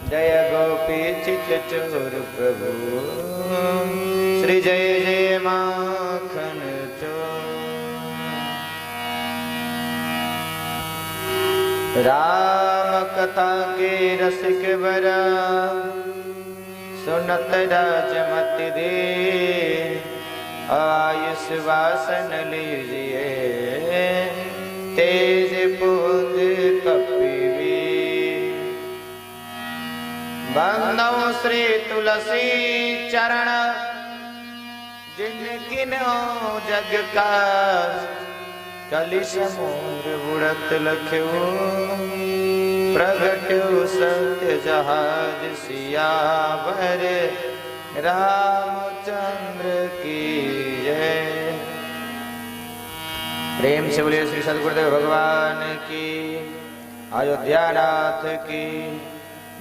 जय गोपी चित चोर प्रभु श्री जय जय माखन चोर। राम कथा के रसिक बरा सुनत राजमति दे आयुष वासन लीजिए तेज पुंज कपिवी। बंदो श्री तुलसी चरण जिनकिनो जग का कलि समुद्र बुड़त लख्यो प्रगट्यो सत्य जहाज सियावर रामचंद्र की जय। प्रेम से बोलिए श्री सद्गुरुदेव भगवान की, अयोध्या नाथ की,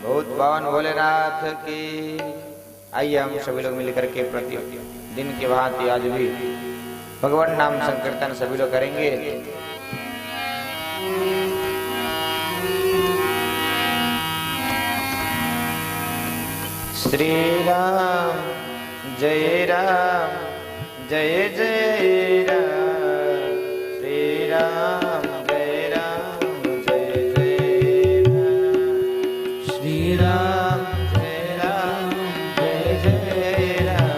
बहुत पावन भोलेनाथ की। आइए हम सभी लोग मिलकर के प्रति दिन की भांति आज भी भगवान नाम संकीर्तन सभी लोग करेंगे। श्री राम जय राम जय जय राम। श्री राम जय राम जय जय राम। श्री राम जय राम जय जय राम।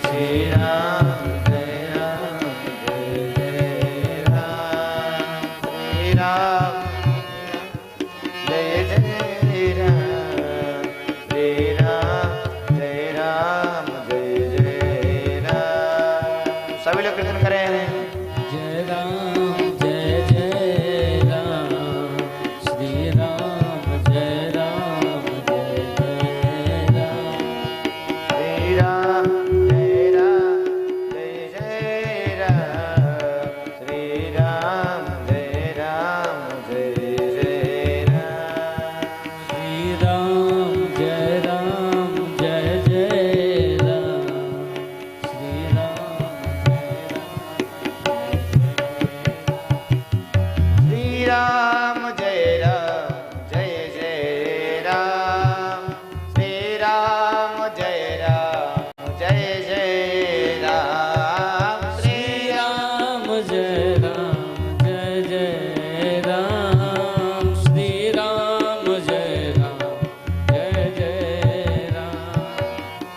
श्री राम जय राम जय जय राम। श्री राम जय जय राम। श्री राम जय राम जय जय राम। सभी लोग कीर्तन करें। जय राम जय जय राम। श्री राम जय राम जय जय राम। श्री राम जय राम जय जय राम। श्री राम जय राम जय जय राम। श्री राम जय राम जय जय राम। श्री राम श्री राम जय राम जय जय राम। श्री राम जय राम जय जय राम। श्री राम जय राम जय जय राम। श्री राम जय राम जय जय राम। श्री राम जय राम जय जय राम।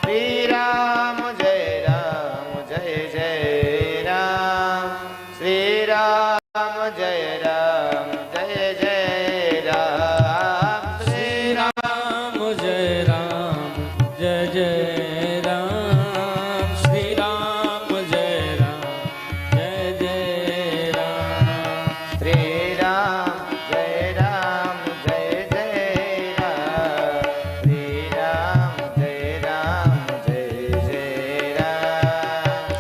श्री राम जय राम जय जय राम। श्री राम जय राम जय जय राम। श्री राम जय राम जय जय राम। श्री राम जय राम जय जय राम। श्री राम जय राम जय जय राम। श्री राम जय राम जय जय राम।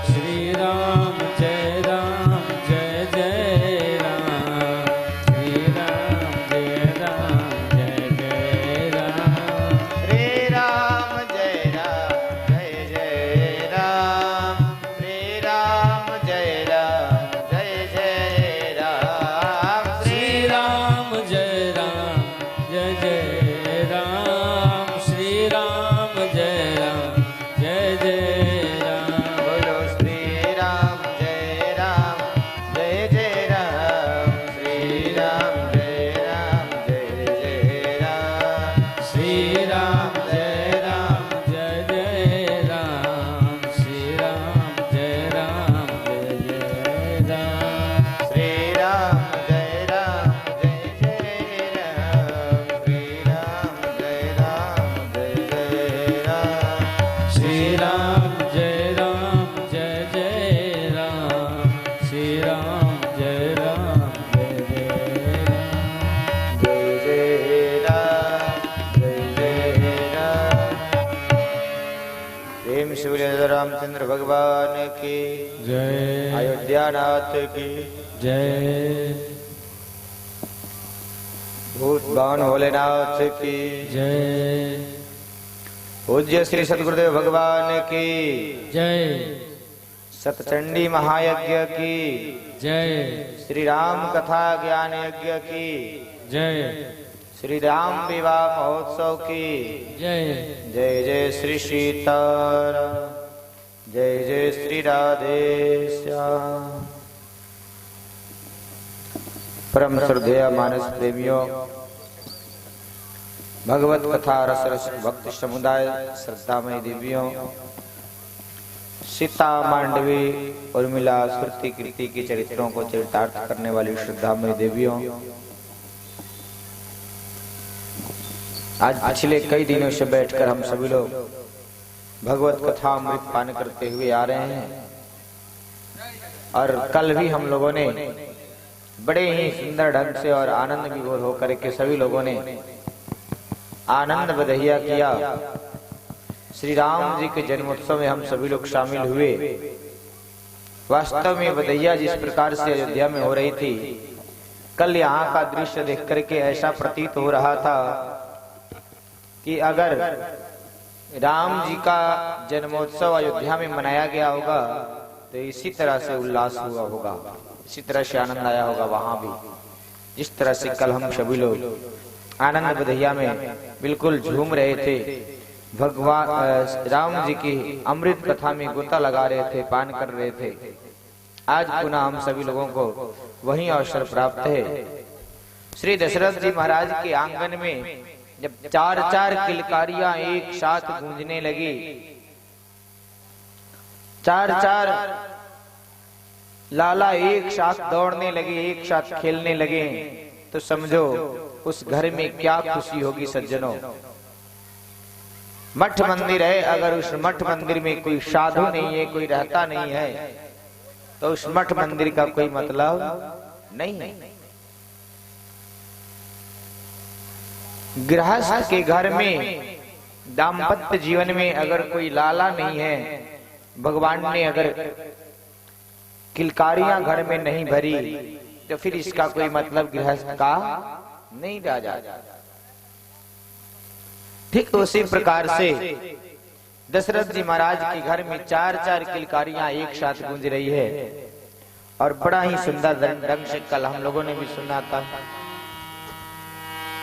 श्री राम जय राम जय जय राम। श्री राम जय राम जय जय राम। श्री राम जय राम जय जय राम। श्री राम जय राम जय जय राम। श्री राम जय राम जय जय राम। बोलो श्री राम जय राम जय जय राम। श्री राम जय राम जय जय राम। श्री राम जय राम जय जय राम। श्री राम जय राम जय जय राम। श्री राम जय राम जय जय राम। श्री राम जय राम जय जय राम। श्री राम जय राम जय जय राम। श्री राम जय राम जय जय राम। जय जय राम जय जय राम। प्रेम से बोलिए रामचंद्र भगवान की, जय अयोध्या नाथ की, जय भूत भावन भोलेनाथ की, जय पूज्य श्री सद्गुरुदेव भगवान की, जय सतचंडी महायज्ञ की, जय श्री राम कथा ज्ञान यज्ञ की, जय श्री राम विवाह महोत्सव की जय। जय जय श्री सीताराम, जय जय श्री राधेश्याम। परम श्रद्धेय मानस प्रेमियों, भगवत कथा रस रस भक्त समुदाय श्रद्धामय देवियों, सीता मांडवी उर्मिला श्रुति कीर्ति के चरित्रों को चरितार्थ करने वाली श्रद्धामय देवियों, आज पिछले कई दिनों से बैठकर हम सभी लोग भगवत कथा अमृत पान करते हुए आ रहे हैं। और कल भी हम लोगों ने बड़े ही सुंदर ढंग से और आनंद विभोर होकर के सभी लोगों ने आनंद बधाइयाँ किया। श्री राम जी के जन्मोत्सव में हम सभी लोग शामिल हुए। वास्तव में बधाइयाँ जिस प्रकार से अयोध्या में हो रही थी, कल यहाँ का दृश्य देख करके ऐसा प्रतीत हो रहा था कि अगर राम जी का जन्मोत्सव अयोध्या में मनाया गया होगा तो इसी तरह से उल्लास हुआ होगा, इसी तरह से आनंद आया होगा वहां भी, जिस तरह से कल हम सभी लोग आनंद बधाइयाँ में बिल्कुल झूम रहे थे। भगवान राम जी की अमृत कथा में गोता लगा रहे थे, पान कर रहे थे। आज पुनः हम सभी लोगों को वही अवसर प्राप्त है। श्री दशरथ जी महाराज के आंगन में जब चार चार किलकारियां एक साथ गूंजने लगी, चार चार लाला एक साथ दौड़ने लगे, एक साथ खेलने लगे, तो समझो उस घर में क्या खुशी होगी सज्जनों। मठ मंदिर है, अगर उस मठ मंदिर में कोई साधु नहीं है, कोई रहता नहीं है, तो उस मठ मंदिर का कोई मतलब नहीं है। गृहस्थ के घर में दाम्पत्य जीवन में अगर कोई लाला नहीं है, भगवान ने अगर किलकारियां घर में नहीं भरी, तो फिर इसका कोई मतलब गृहस्थ का नहीं रह जाता। ठीक उसी प्रकार से दशरथ जी महाराज के घर में चार चार किलकारियां एक साथ गूंज रही है, और बड़ा ही सुंदर ढंग से कल हम लोगों ने भी सुना था।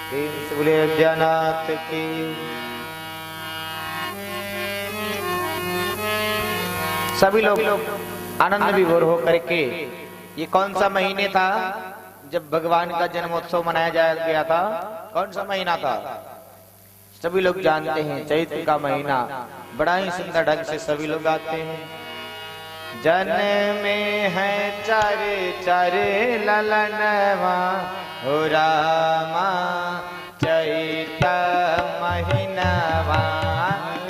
बोले अयोध्यानाथ की। सभी लोग आनंद विभोर होकर के, ये कौन सा महीने था जब भगवान का जन्मोत्सव मनाया गया था? कौन सा महीना था? सभी लोग जानते हैं, चैत्र का महीना। बड़ा ही सुंदर ढंग से सभी लोग आते हैं। जन में है चारे चारे ललनवा हो रामा, चैत महीनवा।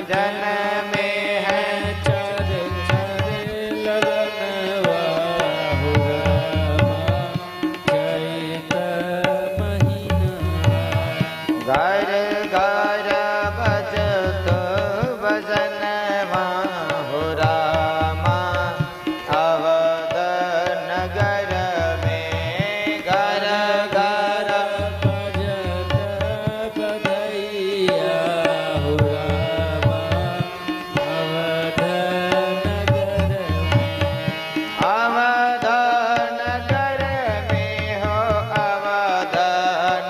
जन में है चारे चारे ललनवा हो रामा, चैत महीनवा। घर घर बजत बजनवा हो रामा, अवध नगर में घर घर बजत बधैया हो रामा, अवध नगर में। अवध नगर में हो, अवध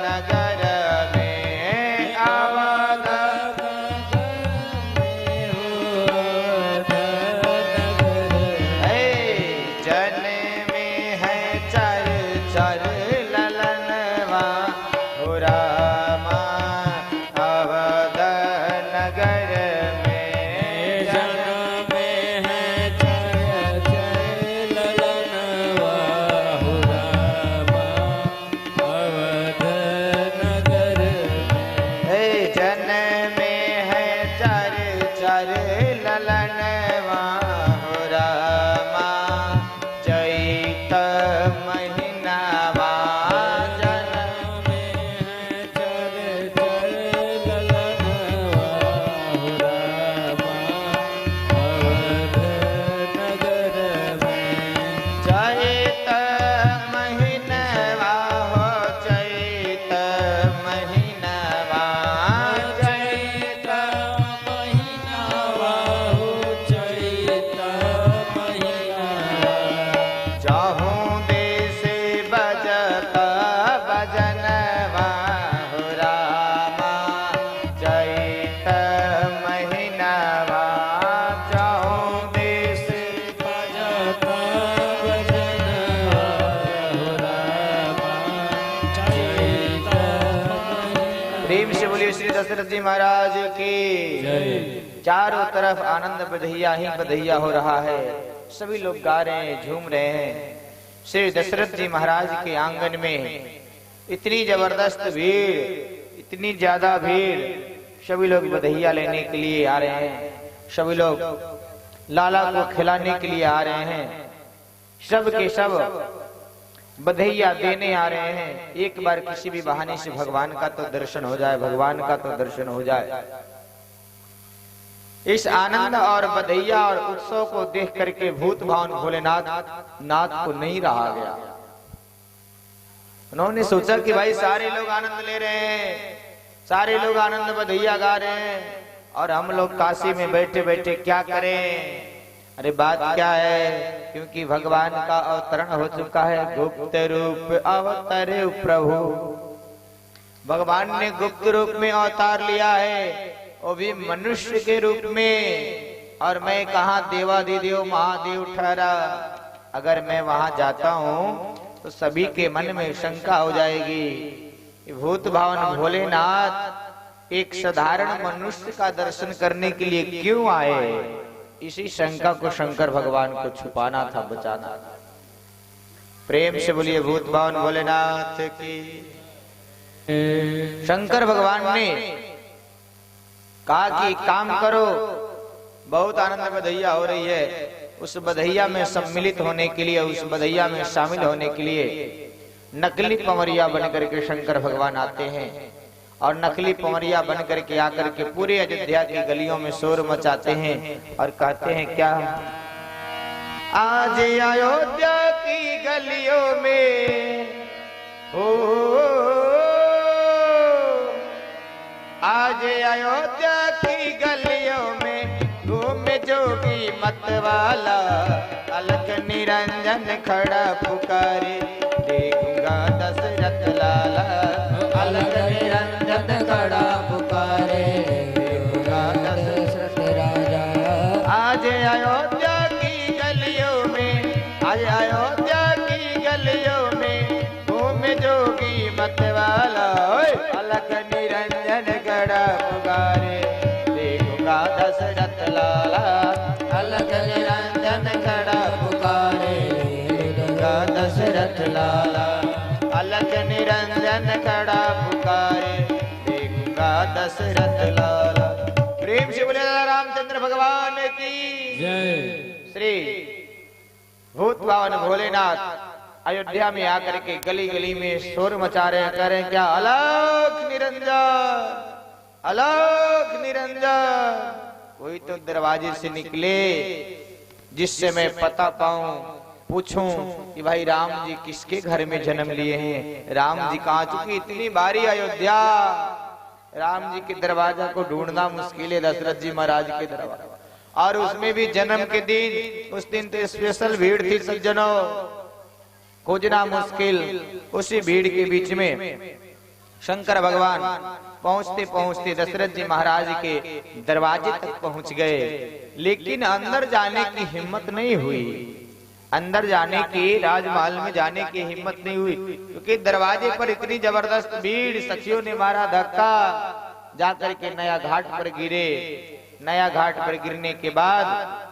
नगर में, अवध प्रेम से बोलिए श्री दशरथ जी महाराज की जय। चारों तरफ आनंद बधैया ही बधैया हो रहा है, सभी लोग गा रहे हैं, झूम रहे हैं। श्री दशरथ जी महाराज के आंगन में इतनी जबरदस्त भीड़, इतनी ज्यादा भीड़, सभी लोग बधैया लेने के लिए आ रहे हैं, सभी लोग लाला को खिलाने के लिए आ रहे हैं, सब के सब बधैया देने आ रहे हैं। एक बार किसी भी बहाने से भगवान का तो दर्शन हो जाए, भगवान का तो दर्शन हो जाए। इस आनंद और बधैया और उत्सव को देख करके भूत भावन भोलेनाथ नाथ को नहीं रहा गया। उन्होंने सोचा कि भाई सारे लोग आनंद ले रहे हैं, सारे लोग आनंद बधैया गा रहे हैं, और हम लोग काशी में बैठे बैठे क्या करें। अरे बात क्या है, क्योंकि भगवान का अवतरण हो चुका है, गुप्त रूप अवतरे प्रभु। भगवान ने गुप्त रूप में अवतार लिया है, वो भी मनुष्य के रूप में। और मैं कहा देवादिदेव महादेव ठहरा, अगर मैं वहां जाता हूँ तो सभी के मन में शंका हो जाएगी, भूत भावन भोलेनाथ एक साधारण मनुष्य का दर्शन करने के लिए क्यों आए। इसी शंका को शंकर भगवान को छुपाना था, बचाना था। प्रेम से बोलिए भूत भावन भोलेनाथ की। शंकर भगवान ने कहा कि काम करो, बहुत आनंद बधैया हो रही है, उस बधैया में सम्मिलित होने के लिए, उस बधैया में शामिल होने के लिए नकली पमरिया बनकर के शंकर भगवान आते हैं, और नकली पमरिया बनकर के आकर के पूरे अयोध्या की गलियों में शोर मचाते हैं और कहते हैं क्या, आज अयोध्या की गलियों में हो, आज अयोध्या की गलियों में घूमे जोगी मतवाला, अलग निरंजन खड़ा पुकारे, देखूंगा दशरथ लाला, अलग निरंजन खड़ा पुकारे, देखूंगा दशरथ राजा। आज अयोध्या की गलियों में, आज अयोध्या की गलियों में घूमे जोगी मतवाला, अलग निरंजन खड़ा पुकारे, देखूंगा दशरथ लाला, अलग निरंजन खड़ा पुकारे, देखूंगा दशरथ लाला, अलग निरंजन खड़ा पुकारे, देखूंगा दशरथ लाला। प्रेम से बोले रामचंद्र भगवान की जय। श्री भूत भावन भोलेनाथ अयोध्या में आकर के गली गली में शोर मचा रहे हैं, कह रहे हैं क्या, अलग निरंजन, अलग निरंजन। कोई तो दरवाजे से निकले जिससे मैं पता पाऊं, पूछूं कि भाई राम जी किसके घर में जन्म लिए हैं, राम जी कहाँ, चूंकि इतनी बारी अयोध्या, राम जी के दरवाजा को ढूंढना मुश्किल है, दशरथ जी महाराज के दरवाजा, और उसमें भी जन्म के दिन, उस दिन तो स्पेशल भीड़ थी सज्जनों, खोजना मुश्किल। उसी भीड़ के बीच में शंकर भगवान पहुंचते पहुंचते दशरथ जी महाराज के दरवाजे तक पहुंच गए, लेकिन अंदर जाने की हिम्मत नहीं हुई, अंदर जाने की, राजमहल में जाने की हिम्मत नहीं हुई, क्योंकि दरवाजे पर इतनी जबरदस्त भीड़, सखियों ने मारा धक्का, जाकर के नया घाट पर गिरे। नया घाट पर गिरने के बाद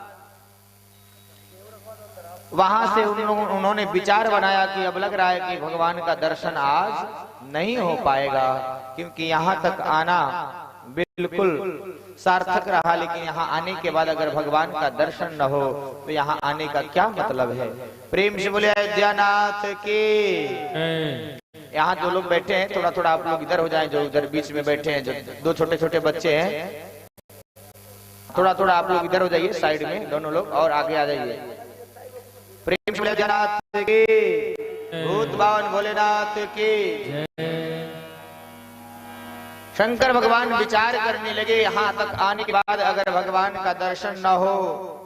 वहां से उन्होंने विचार बनाया कि अब लग रहा है कि भगवान का दर्शन आज नहीं हो पाएगा, क्योंकि यहाँ तक आना बिल्कुल सार्थक रहा, लेकिन यहाँ आने के बाद अगर भगवान का दर्शन न हो तो यहाँ आने का क्या मतलब है। प्रेम से बोले अयोध्यानाथ की। यहाँ जो लोग बैठे हैं थोड़ा थोड़ा आप लोग इधर हो जाएं, जो इधर बीच में बैठे हैं, जो दो छोटे छोटे बच्चे हैं, थोड़ा थोड़ा आप लोग इधर हो जाइए साइड में, दोनों लोग, और आगे आ जाइए। प्रेम से बोले अयोध्यानाथ की, भूत भावन भोलेनाथ की। शंकर भगवान विचार करने लगे, यहाँ तक आने के बाद अगर भगवान का दर्शन न हो,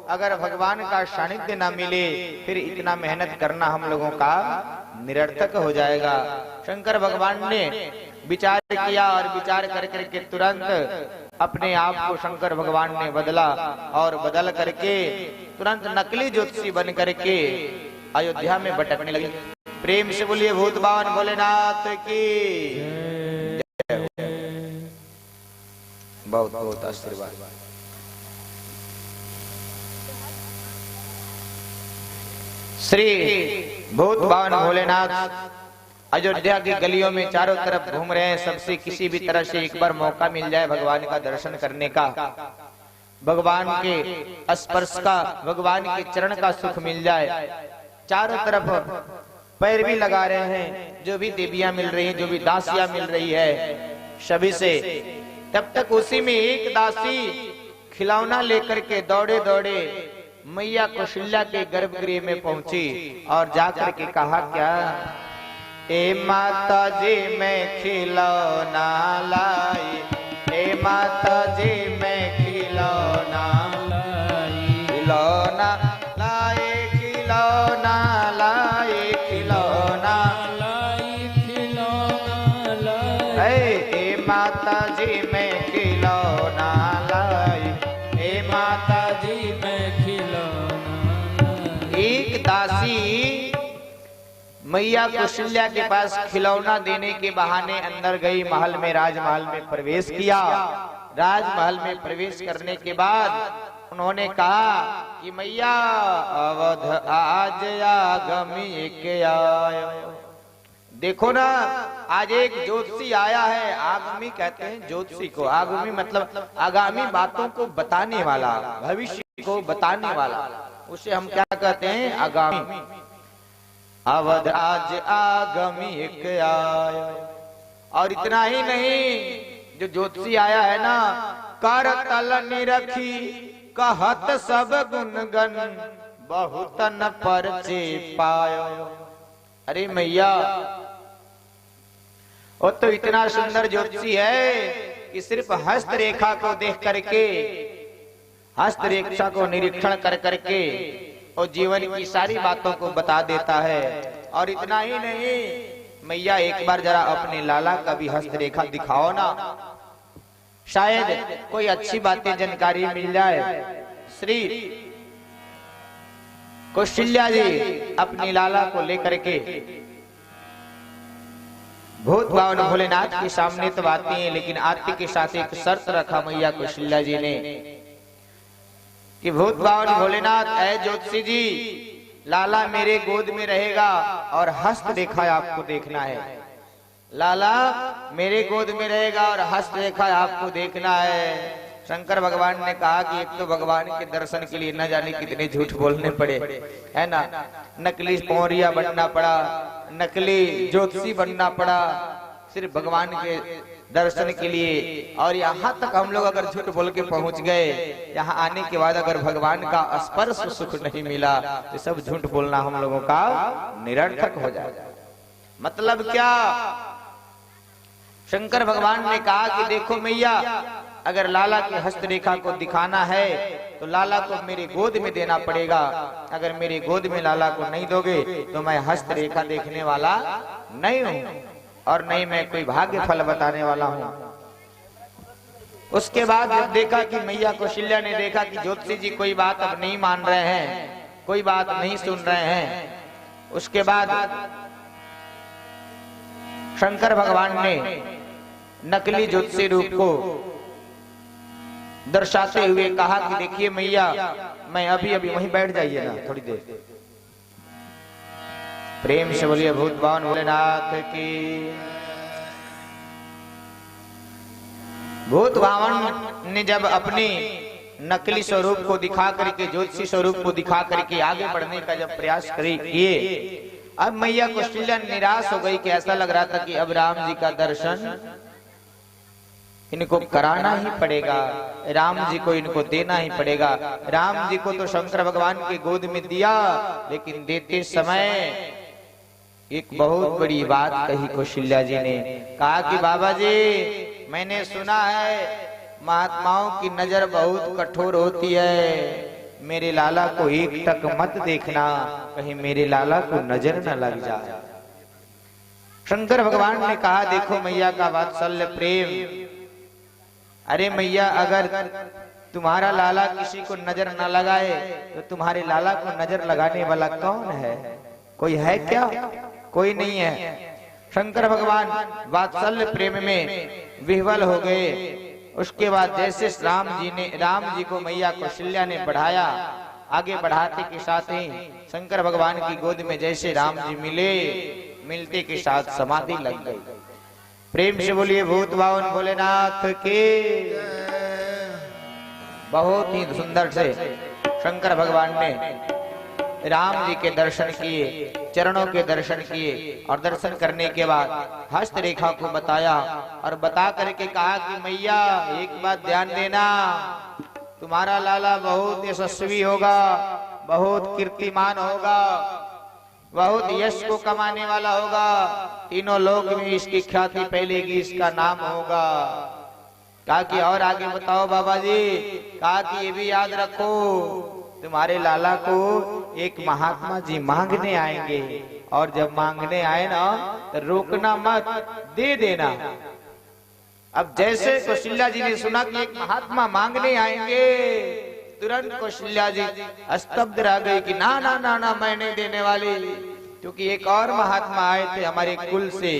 अगर भगवान का सानिध्य न मिले, फिर इतना मेहनत करना हम लोगों का निरर्थक हो जाएगा। शंकर भगवान ने विचार किया और विचार कर करके तुरंत अपने आप को शंकर भगवान ने बदला, और बदल करके तुरंत नकली ज्योतिषी बन करके अयोध्या में भटकने लगे। प्रेम से बोलिए भूत भावन भोलेनाथ की। बहुत बहुत आशीर्वाद। श्री भूत भावन भोलेनाथ अयोध्या की गलियों में चारों तरफ घूम रहे हैं। सबसे किसी भी तरह से एक बार मौका मिल जाए भगवान का दर्शन करने का, भगवान के स्पर्श का, भगवान के चरण का सुख मिल जाए। चारों तरफ पैर भी लगा रहे हैं, जो भी देवियां मिल रही हैं, जो भी दासियां मिल रही है सभी से। तब तक उसी में एक दासी खिलौना लेकर के दौड़े दौड़े मैया कौशल्या के गर्भगृह में पहुंची और जाकर के कहा, क्या ए माता जी मैं खिलौना लाई, ए माता जी मैं खिलौना लाई, खिलौना लाए, खिलौना लाए, खिलौना लाई, खिलौना लाई, ए माता जी मैं खिलौना लाई, ए माता जी मैं खिलौना लाई। एक दासी मैया कौशल्या के पास खिलौना देने के बहाने अंदर गई, महल में, राजमहल में प्रवेश किया। राजमहल में प्रवेश करने के बाद उन्होंने कहा कि मैया अवध आज आगमी के आयो। देखो ना, आज एक ज्योतिषी आया है। आगमी कहते हैं ज्योतिषी को, आगमी मतलब आगामी बातों को बताने वाला, भविष्य को बताने वाला, उसे हम क्या कहते हैं, आगामी। अवध आज आगमी एक आया। और इतना ही नहीं, जो ज्योतिषी आया है ना, कर तल निरखी कहत सब गुणगन बहुत न परचे पायो। अरे मैया, वो तो इतना सुंदर ज्योतिषी है कि सिर्फ हस्त रेखा को देख करके, हस्त रेखा को निरीक्षण कर करके और जीवन की सारी बातों को बता देता है। और इतना ही नहीं, मैया एक बार जरा अपने लाला का भी हस्त रेखा दिखाओ ना, शायद कोई अच्छी बातें जानकारी मिल जाए। श्री कौशल्या जी अपनी लाला को लेकर के भूत भावन भोलेनाथ के सामने तो आती हैं, लेकिन आरती के साथ एक शर्त रखा मैया कौशल्या जी ने कि भूत भावन भोलेनाथ, ऐ ज्योतिषी जी, लाला मेरे गोद में रहेगा और हस्त रेखा आपको देखना है। लाला मेरे गोद में रहेगा और हस्त रेखा आपको देखना है। शंकर भगवान ने कहा कि एक तो भगवान के दर्शन के लिए न जाने कितने झूठ बोलने पड़े, है ना, नकली पौरिया बनना पड़ा, नकली ज्योतिषी बनना पड़ा सिर्फ भगवान के दर्शन के लिए। और यहाँ तक हम लोग अगर झूठ बोल के पहुंच गए, यहाँ आने के बाद अगर भगवान का स्पर्श सुख नहीं मिला तो सब झूठ बोलना हम लोगों का निरर्थक हो जाएगा। मतलब क्या, शंकर भगवान ने कहा कि देखो मैया, अगर लाला की हस्त रेखा को दिखाना है तो लाला को मेरे गोद में देना पड़ेगा। अगर मेरे गोद में लाला को नहीं दोगे तो मैं हस्त रेखा देखने वाला नहीं हूँ और नहीं मैं कोई भाग्य फल बताने वाला हूँ। उसके बाद जब देखा कि मैया कौशल्या ने देखा कि ज्योतिषी जी कोई बात अब नहीं मान रहे हैं, कोई बात नहीं सुन रहे हैं, उसके बाद शंकर भगवान ने नकली ज्योतिषी रूप को दर्शाते हुए कहा कि देखिए मैया, मैं अभी अभी वहीं बैठ जाइए ना थोड़ी देर। प्रेम से बोलिए भूत भावन भोलेनाथ की। भूत भावन ने जब अपनी नकली स्वरूप को दिखा करके, ज्योतिषी स्वरूप को दिखा करके आगे बढ़ने का जब प्रयास किए, अब मैया कौशल्या निराश हो गई कि ऐसा लग रहा था कि अब राम जी का दर्शन इनको कराना ही पड़ेगा, राम जी को इनको देना ही पड़ेगा। राम जी को तो शंकर भगवान के गोद में दिया, लेकिन देते समय एक बहुत बड़ी बात कही कौशल्या जी ने। कहा कि बाबा जी, मैंने सुना है महात्माओं की नजर बहुत कठोर होती है, मेरे लाला को एक टक मत देखना, कहीं मेरे लाला को नजर न लग जाए। शंकर भगवान ने कहा देखो मैया का वात्सल्य प्रेम, अरे मैया, अगर तुम्हारा लाला किसी को नजर न लगाए तो तुम्हारे लाला को नजर लगाने वाला कौन है? कोई है क्या? कोई नहीं है। शंकर भगवान वात्सल्य प्रेम में विह्वल हो गए उसके बाद जैसे राम जी को मैया कौशल्या ने बढ़ाया, आगे बढ़ाते के साथ ही शंकर भगवान की गोद में जैसे राम जी मिलते के साथ समाधि लग गई। प्रेम से बोलिए भूत भावन भोलेनाथ के। बहुत ही सुंदर से शंकर भगवान ने राम जी के दर्शन किए, चरणों के दर्शन किए और दर्शन करने के बाद हस्त रेखा को बताया और बता करके कहा कि मैया एक बात ध्यान देना, तुम्हारा लाला बहुत यशस्वी होगा, बहुत कीर्तिमान होगा, बहुत यश को कमाने वाला होगा, तीनों लोक में इसकी ख्याति फैलेगी, इसका नाम होगा। कहा कि और आगे बताओ बाबा जी। कहा कि ये भी याद रखो, तुम्हारे लाला को एक महात्मा जी मांगने आएंगे और जब मांगने आए ना तो रोकना मत, दे देना। अब जैसे कौशल्या जी ने सुना कि एक महात्मा मांगने आएंगे, तुरंत कौशल्या जी स्तब्ध रह गई कि ना ना ना ना, मैं नहीं देने वाली। क्योंकि एक और महात्मा आए थे हमारे कुल से,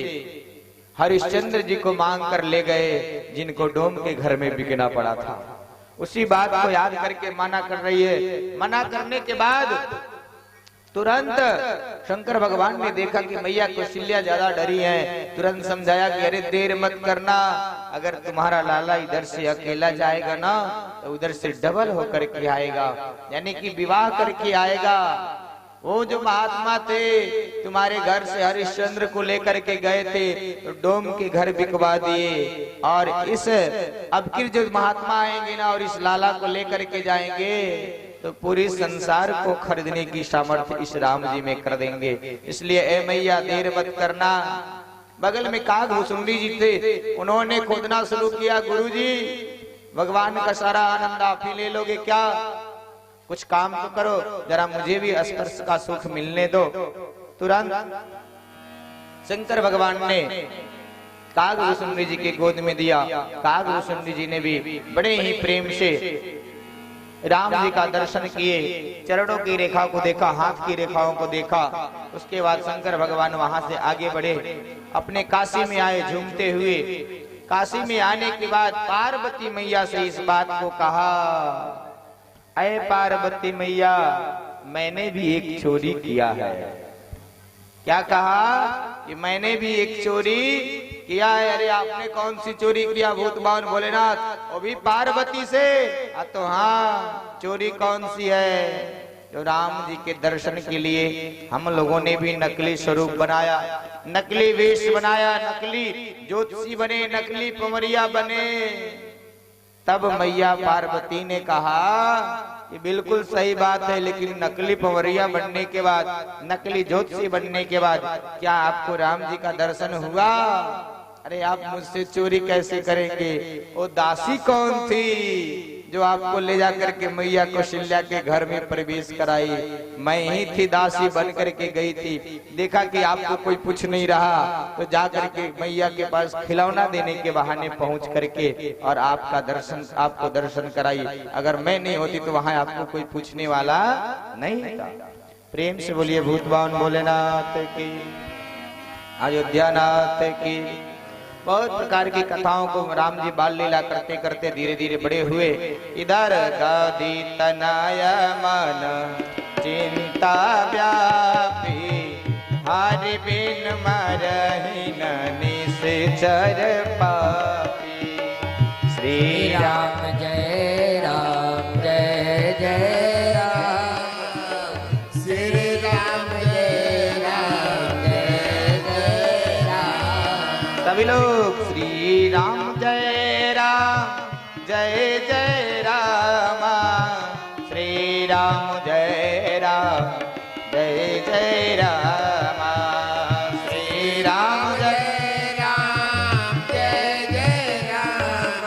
हरिश्चंद्र जी को मांग कर ले गए, जिनको डोम के घर में बिकना पड़ा था। उसी बात को याद करके मना कर रही है। मना करने के बाद तुरंत शंकर भगवान ने देखा कि मैया कौशल्या ज्यादा डरी है, तुरंत समझाया कि अरे देर मत करना, अगर तुम्हारा लाला इधर से अकेला जाएगा ना तो उधर से डबल होकर के आएगा, यानी कि विवाह करके आएगा। वो जो महात्मा थे तुम्हारे घर से हरिश्चंद्र को लेकर के गए थे तो डोम के घर बिकवा दिए, और इस अब की जो महात्मा आएंगे ना और इस लाला को लेकर के जाएंगे तो पूरी संसार को खरीदने की सामर्थ्य इस राम जी में कर देंगे। इसलिए ए मैया देर मत करना। बगल में कागभूषुंडी जी थे, उन्होंने खोदना शुरू किया। गुरुजी भगवान का सारा आनंद आप ही ले लोगे क्या? कुछ काम तो करो, जरा मुझे भी स्पर्श का सुख मिलने दो। तुरंत शंकर भगवान ने कागभूषुंडी जी के गोद में दिया। कागभूषुंडी जी ने भी बड़े ही प्रेम से राम जी का दर्शन किए, चरणों की रेखा को देखा, हाथ की रेखाओं को देखा। उसके बाद शंकर भगवान वहां से आगे बढ़े, अपने काशी में आए झूमते हुए। काशी में आने के बाद पार्वती मैया से इस बात को कहा, अरे पार्वती मैया मैंने भी एक चोरी किया है। क्या कहा? कि मैंने भी एक चोरी किया है। अरे आपने कौन सी चोरी किया भूत भावन भोलेनाथ? वो भी पार्वती से? तो हाँ, चोरी कौन सी है? जो राम जी के दर्शन के लिए हम लोगों ने भी नकली स्वरूप बनाया, नकली वेश बनाया, नकली ज्योतिषी बने, नकली पवरिया बने। तब मैया पार्वती ने कहा कि बिल्कुल सही बात है, लेकिन नकली पवरिया बनने के बाद, नकली ज्योतिषी बनने के बाद क्या आपको राम जी का दर्शन हुआ? अरे आप मुझसे चोरी कैसे करेंगे? वो दासी कौन थी जो आपको ले जाकर के मैया कौशल्या के घर में प्रवेश कराई? मैं ही थी, दासी बन करके गई थी। देखा कि आपको कोई पूछ नहीं रहा तो जा करके मैया के पास खिलौना देने के बहाने पहुंच करके और आपको दर्शन कराई। अगर मैं नहीं होती तो वहां आपको कोई पूछने वाला नहीं था। प्रेम से बोलिए भूत भावन भोलेनाथ की, अयोध्या नाथ की। बहुत प्रकार की कथाओं को राम जी बाल लीला करते करते धीरे धीरे बड़े हुए। इधर गादी तनाया मन चिंता व्यापी, हरि बिन मरहि न निश्चर पापी। श्री राम जय राम जय जय राम, श्री राम जय राम जय जय राम। सभी लोग श्री राम जय राम जय जय राम, श्री राम जय राम जय जय राम, श्री राम जय राम जय जय राम,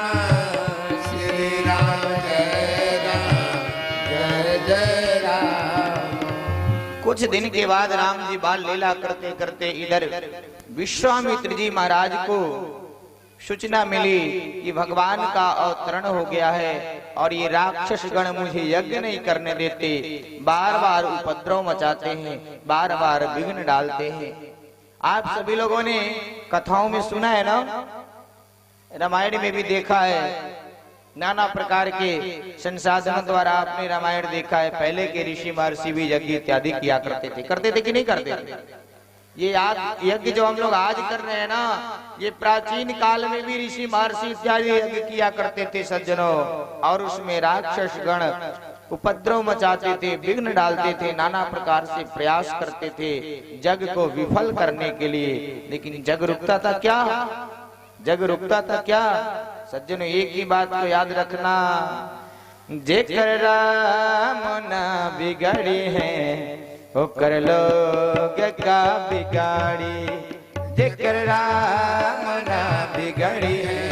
श्री राम जय राम जय जय राम। कुछ दिन के बाद राम जी बाल लीला करते करते इधर विश्वामित्र जी महाराज को सूचना मिली कि भगवान का अवतरण हो गया है और ये राक्षस गण मुझे यज्ञ नहीं करने देते, बार बार उपद्रव मचाते हैं, बार बार विघ्न डालते हैं। आप सभी लोगों ने कथाओं में सुना है ना, रामायण में भी देखा है, नाना प्रकार के संसाधनों द्वारा आपने रामायण देखा है। पहले के ऋषि महर्षि भी यज्ञ इत्यादि किया करते थे कि नहीं करते थे? ये यज्ञ जो हम लोग आज कर रहे हैं ना, ये प्राचीन काल में भी ऋषि महर्षि इत्यादि यज्ञ किया करते थे सज्जनों। और उसमें राक्षस गण उपद्रव मचाते थे, विघ्न डालते थे, नाना प्रकार से प्रयास करते थे जग को विफल करने के लिए। लेकिन जग रुकता था क्या? जग रुकता था क्या? सज्जनों, एक ही बात को याद रखना, जेकर राम ना बिगड़ी है वो कर लोग का बिगाड़ी। जेकर राम ना बिगड़ी है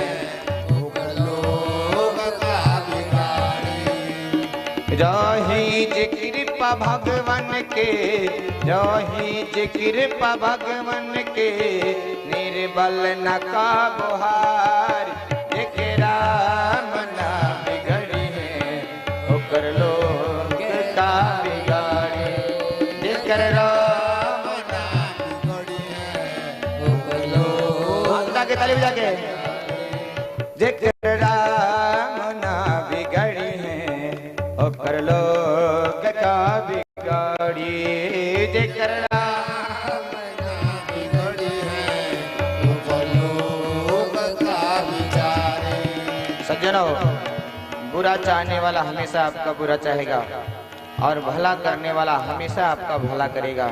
वो कर लोग का बिगाड़ी। रही जे कृपा भगवान के, रही जे कृपा भगवान के, निर्बल न का बुहार। जेकर राम ना बिगड़ी है वो कर लोग का बिगाड़ी। जेकर राम ना बिगड़ी है वो कर लोग जाके ताली बजा के। जेकर राम ना बिगड़ी है वो कर लोग का बिगाड़ी। जेकर राम ना बिगड़ी है वो कर लोग का बिगाड़ी। सज्जनों, बुरा चाहने वाला हमेशा आपका बुरा चाहेगा और भला करने वाला हमेशा आपका भला करेगा।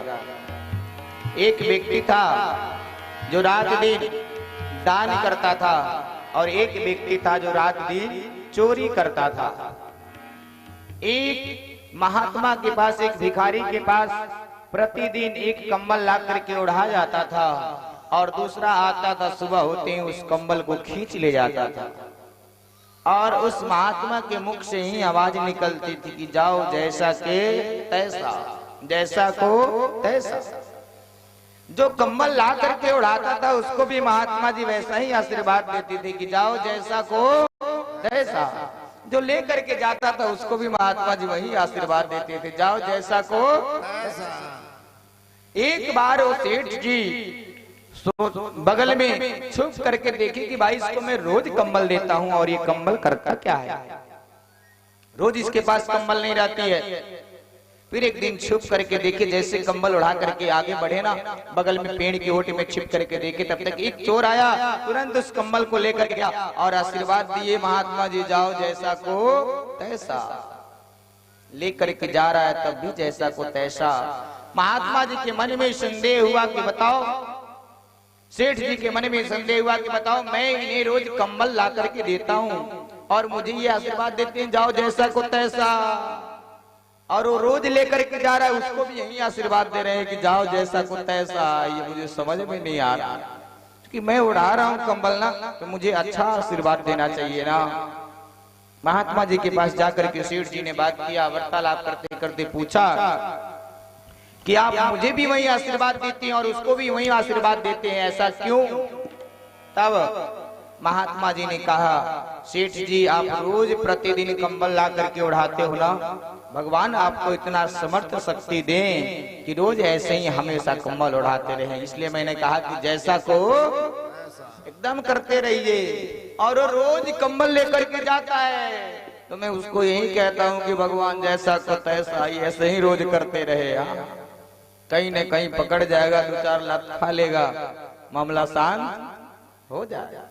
एक व्यक्ति था जो रात दिन दान करता था और एक व्यक्ति था जो रात दिन चोरी करता था। एक महात्मा के पास, एक भिखारी के पास प्रतिदिन एक कंबल ला करके ओढ़ा जाता था और दूसरा आता था, सुबह होते ही उस कंबल को खींच ले जाता था। और उस महात्मा के मुख से ही आवाज निकलती थी कि जाओ जैसा के तैसा, जैसा को तैसा। जो कंबल ला करके उड़ाता था उसको भी महात्मा जी वैसा ही आशीर्वाद देते थे कि जाओ जैसा को तैसा। जो ले करके जाता था उसको भी महात्मा जी वही आशीर्वाद देते थे, जाओ जैसा को तैसा। एक बार वो सेठ जी बगल में छुप करके देखे कि भाई इसको मैं रोज कंबल देता हूं और ये कंबल करता क्या है, रोज इसके पास कंबल नहीं रहती है। फिर एक दिन छुप करके देखे, जैसे कंबल उड़ा करके आगे बढ़े ना, बगल में पेड़ की ओट में छिप करके देखे, तब तक एक चोर आया, तुरंत उस कंबल को लेकर गया और आशीर्वाद दिए, महात्मा जी जाओ जैसा को तैसा। लेकर के जा रहा है तब भी जैसा को तैसा। महात्मा जी के मन में संदेह हुआ कि बताओ, सेठ जी के मन में संदेह हुआ कि बताओ, मैं इन्हें रोज कंबल ला करके देता हूँ और मुझे ये आशीर्वाद देते हैं जाओ जैसा को तैसा, और वो रोज लेकर के जा रहा है उसको भी यही आशीर्वाद दे रहे हैं कि जाओ जैसा को तैसा। ये मुझे समझ में नहीं आ रहा कि मैं उड़ा रहा हूँ कंबल ना, तो मुझे अच्छा आशीर्वाद देना चाहिए ना। महात्मा जी के पास जाकर के सेठ जी ने बात किया, वार्तालाप करते करते पूछा कि आप मुझे भी वही आशीर्वाद देते हैं और उसको भी वही आशीर्वाद देते हैं, ऐसा क्यों? तब महात्मा जी ने कहा, सेठ जी आप रोज प्रतिदिन कंबल ला करके उड़ाते हो ना, भगवान आपको इतना समर्थ शक्ति दें कि रोज ऐसे ही हमेशा कंबल उड़ाते रहे, इसलिए मैंने कहा कि जैसा को एकदम करते रहिए। और वो रोज कंबल लेकर के जाता है तो मैं उसको यही कहता हूँ कि भगवान जैसा को तैसा ही ऐसे ही रोज करते रहे। कहीं न कहीं पकड़ जाएगा, 2-4 लाख खा लेगा, मामला शांत हो जाएगा।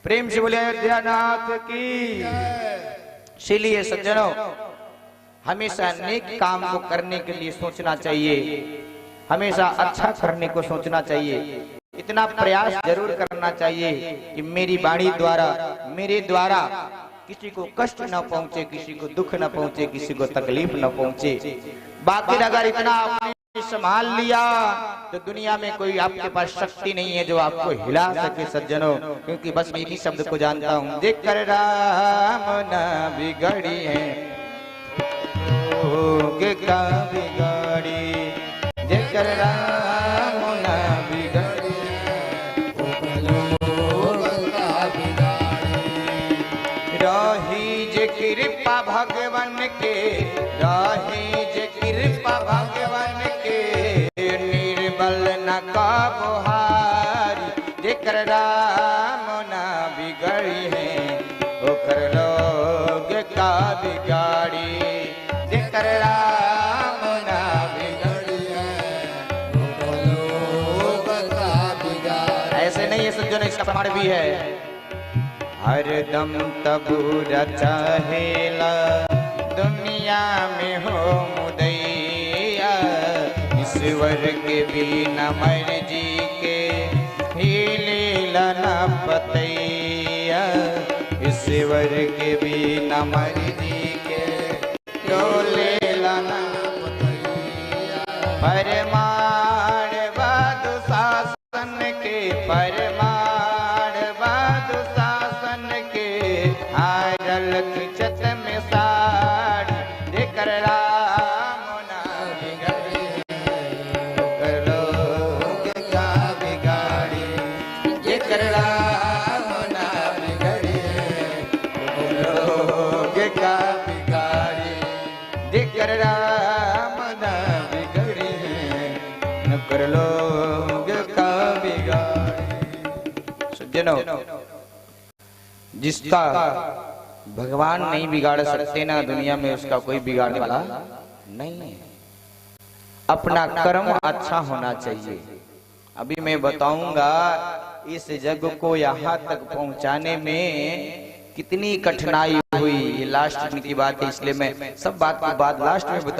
प्रेम से बोले अयोध्या नाथ की। इसीलिए सज्जनों, हमेशा नेक काम को करने के लिए सोचना चाहिए, हमेशा अच्छा करने को सोचना चाहिए। इतना प्रयास जरूर करना चाहिए कि मेरी वाणी द्वारा, मेरे द्वारा किसी को कष्ट न पहुंचे, किसी को दुख न पहुंचे, किसी को तकलीफ न पहुंचे। बाकी अगर इतना आपने संभाल लिया तो दुनिया में कोई आपके पास शक्ति नहीं है जो आपको हिला सके सज्जनों, क्योंकि बस मैं इन्हीं शब्द को जानता हूँ, जेकर राम ना बिगड़ी है का बिगाड़ी। जेकर राम ना बिगड़ी रही जे कृपा भगवान के, रही जे कृपा भगवान के, निर्बल न का बुहारी। जेकर राम ना बिगड़ी भी है, हरदम तबु रचाहेला दुनिया में हो मुदैया, ईश्वर के बिना मर्जी के हिले लना पतैया, ईश्वर के बिना मर्जी के डोले लना पतैया। परमाण बादु शासन के, परमाण बादु शासन के, हारल खिचत में साड़ी देकर राम ना बिगड़े, लोग का बिगाड़ी देकर राम ना बिगड़े, लोग का बिगाड़ी देकर राम ना बिगड़े, नकर लोग का बिगाड़ी। सज्जनों, जिसका भगवान नहीं बिगाड़ सकते ना दुनिया में, उसका कोई बिगाड़ने वाला नहीं है। अपना कर्म अच्छा होना चाहिए। अभी मैं बताऊंगा इस जग को यहाँ तक पहुंचाने में कितनी कठिनाई हुई। ये लास्ट की बात है, इसलिए मैं सब बात को लास्ट में बता